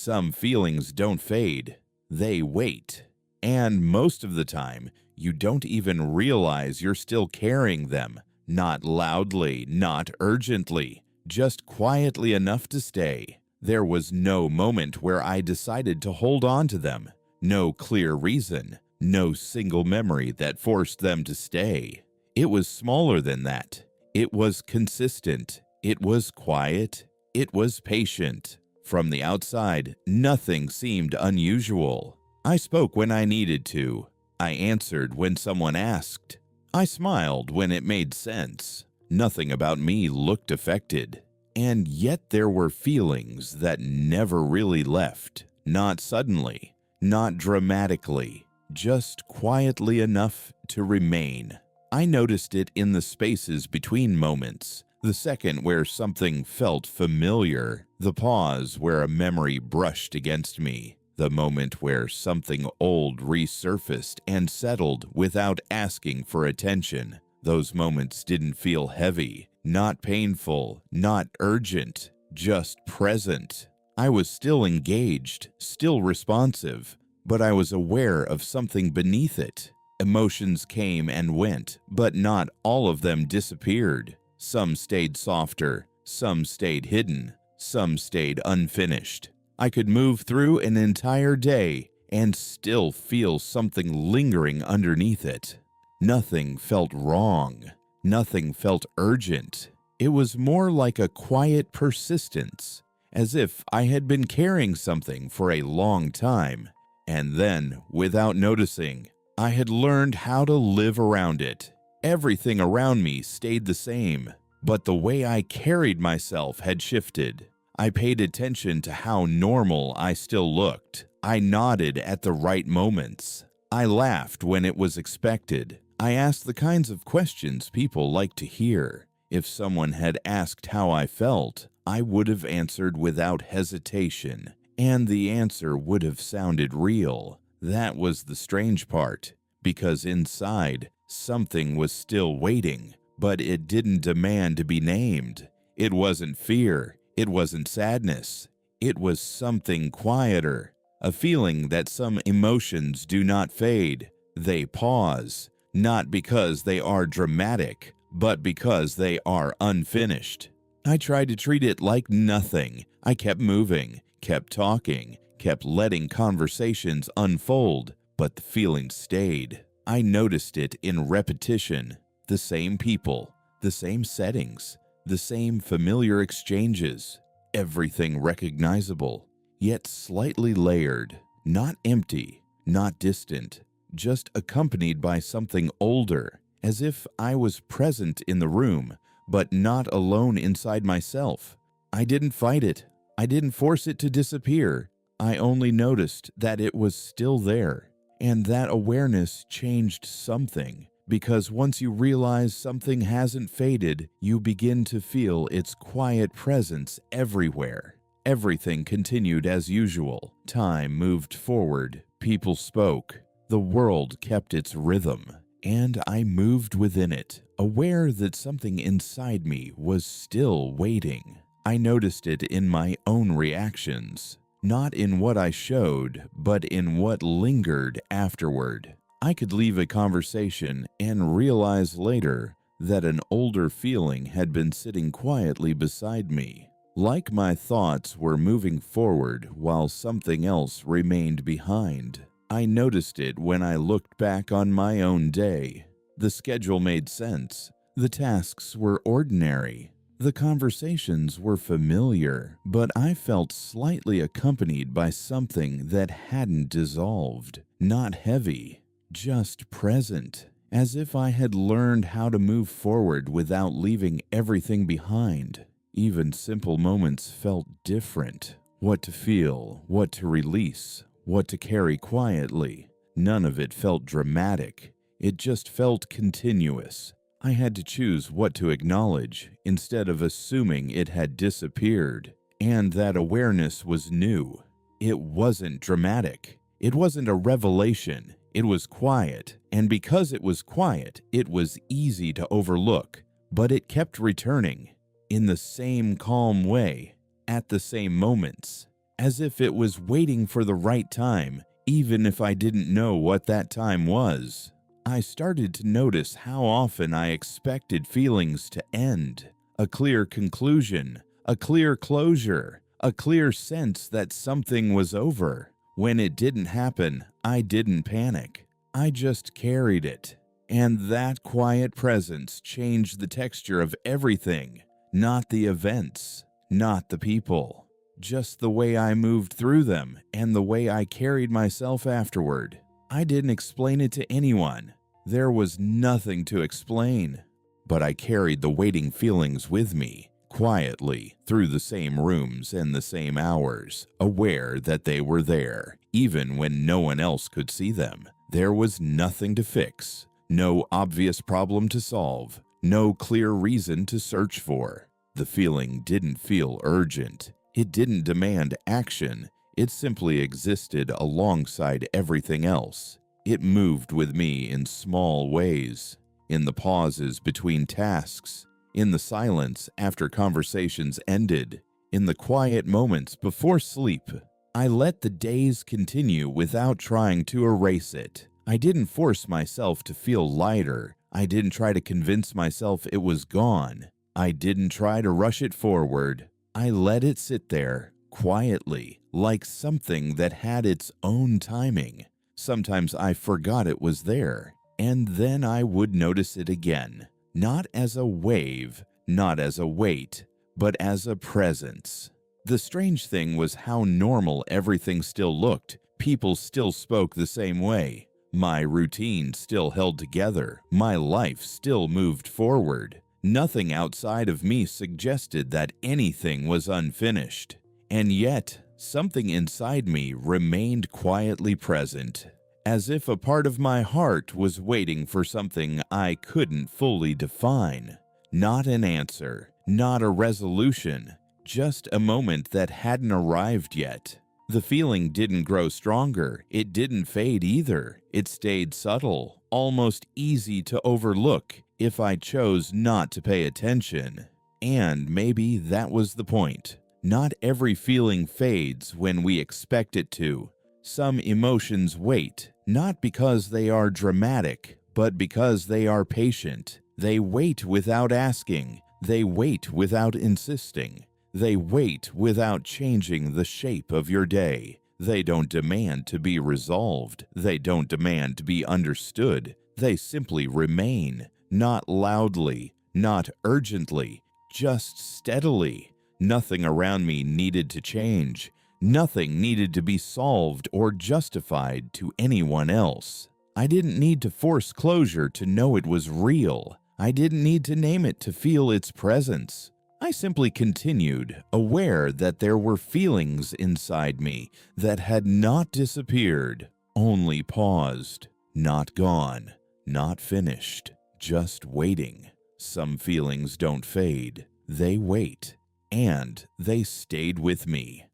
Some feelings don't fade, they wait. And most of the time, you don't even realize you're still carrying them. Not loudly, not urgently, just quietly enough to stay. There was no moment where I decided to hold on to them. No clear reason, no single memory that forced them to stay. It was smaller than that. It was consistent. It was quiet. It was patient. From the outside, nothing seemed unusual. I spoke when I needed to. I answered when someone asked. I smiled when it made sense. Nothing about me looked affected. And yet there were feelings that never really left. Not suddenly, not dramatically, just quietly enough to remain. I noticed it in the spaces between moments. The second where something felt familiar, the pause where a memory brushed against me, the moment where something old resurfaced and settled without asking for attention. Those moments didn't feel heavy, not painful, not urgent, just present. I was still engaged, still responsive, but I was aware of something beneath it. Emotions came and went, but not all of them disappeared. Some stayed softer, some stayed hidden, some stayed unfinished. I could move through an entire day and still feel something lingering underneath it. Nothing felt wrong. Nothing felt urgent. It was more like a quiet persistence, as if I had been carrying something for a long time, and then, without noticing, I had learned how to live around it. Everything around me stayed the same, but the way I carried myself had shifted. I paid attention to how normal I still looked. I nodded at the right moments. I laughed when it was expected. I asked the kinds of questions people like to hear. If someone had asked how I felt, I would have answered without hesitation, and the answer would have sounded real. That was the strange part, because inside, something was still waiting, but it didn't demand to be named. It wasn't fear. It wasn't sadness. It was something quieter, a feeling that some emotions do not fade. They pause, not because they are dramatic, but because they are unfinished. I tried to treat it like nothing. I kept moving, kept talking, kept letting conversations unfold, but the feeling stayed. I noticed it in repetition. The same people, the same settings, the same familiar exchanges. Everything recognizable, yet slightly layered, not empty, not distant, just accompanied by something older, as if I was present in the room, but not alone inside myself. I didn't fight it. I didn't force it to disappear. I only noticed that it was still there, and that awareness changed something, because once you realize something hasn't faded, you begin to feel its quiet presence everywhere. Everything continued as usual. Time moved forward. People spoke. The world kept its rhythm, and I moved within it, aware that something inside me was still waiting. I noticed it in my own reactions, not in what I showed, but in what lingered afterward. I could leave a conversation and realize later that an older feeling had been sitting quietly beside me, like my thoughts were moving forward while something else remained behind. I noticed it when I looked back on my own day. The schedule made sense. The tasks were ordinary. The conversations were familiar, but I felt slightly accompanied by something that hadn't dissolved, not heavy, just present, as if I had learned how to move forward without leaving everything behind. Even simple moments felt different. What to feel, what to release, what to carry quietly. None of it felt dramatic. It just felt continuous. I had to choose what to acknowledge instead of assuming it had disappeared. And that awareness was new. It wasn't dramatic. It wasn't a revelation. It was quiet, and because it was quiet, it was easy to overlook, but it kept returning, in the same calm way, at the same moments, as if it was waiting for the right time, even if I didn't know what that time was. I started to notice how often I expected feelings to end, a clear conclusion, a clear closure, a clear sense that something was over. When it didn't happen, I didn't panic. I just carried it. And that quiet presence changed the texture of everything, not the events, not the people, just the way I moved through them and the way I carried myself afterward. I didn't explain it to anyone. There was nothing to explain. But I carried the waiting feelings with me, quietly, through the same rooms and the same hours, aware that they were there, even when no one else could see them. There was nothing to fix, no obvious problem to solve, no clear reason to search for. The feeling didn't feel urgent. It didn't demand action. It simply existed alongside everything else. It moved with me in small ways, in the pauses between tasks, in the silence after conversations ended, in the quiet moments before sleep. I let the days continue without trying to erase it. I didn't force myself to feel lighter. I didn't try to convince myself it was gone. I didn't try to rush it forward. I let it sit there, quietly, like something that had its own timing. Sometimes I forgot it was there, and then I would notice it again, not as a wave, not as a weight, but as a presence. The strange thing was how normal everything still looked. People still spoke the same way. My routine still held together. My life still moved forward. Nothing outside of me suggested that anything was unfinished. And yet, something inside me remained quietly present, as if a part of my heart was waiting for something I couldn't fully define. Not an answer, not a resolution, just a moment that hadn't arrived yet. The feeling didn't grow stronger. It didn't fade either. It stayed subtle, almost easy to overlook if I chose not to pay attention. And maybe that was the point. Not every feeling fades when we expect it to. Some emotions wait, not because they are dramatic, but because they are patient. They wait without asking. They wait without insisting. They wait without changing the shape of your day. They don't demand to be resolved. They don't demand to be understood. They simply remain, not loudly, not urgently, just steadily. Nothing around me needed to change. Nothing needed to be solved or justified to anyone else. I didn't need to force closure to know it was real. I didn't need to name it to feel its presence. I simply continued, aware that there were feelings inside me that had not disappeared, only paused, not gone, not finished, just waiting. Some feelings don't fade, they wait, and they stayed with me.